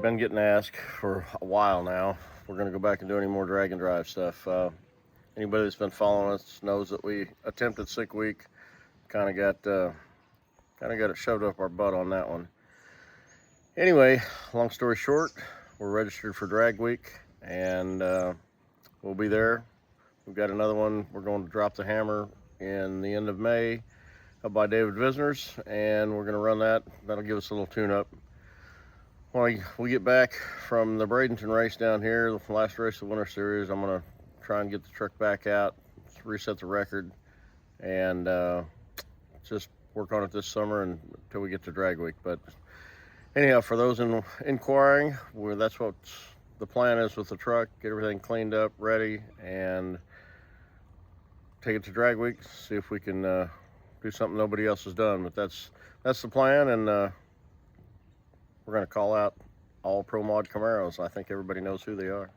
been getting asked for a while now. We're going to go back and do any more drag and drive stuff. Anybody that's been following us knows that we attempted Sick Week. Kind of got it shoved up our butt on that one. Anyway, long story short, we're registered for Drag Week, and we'll be there. We've got another one. We're going to drop the hammer in the end of May up by David Visner's, and we're going to run that. That'll give us a little tune-up. When we get back from the Bradenton race down here, the last race of the Winter Series, I'm going to try and get the truck back out, reset the record, and just work on it this summer until we get to Drag Week. But anyhow, for those inquiring, that's what the plan is with the truck. Get everything cleaned up, ready, and take it to Drag Week, see if we can do something nobody else has done. But that's the plan, and we're going to call out all Pro Mod Camaros. I think everybody knows who they are.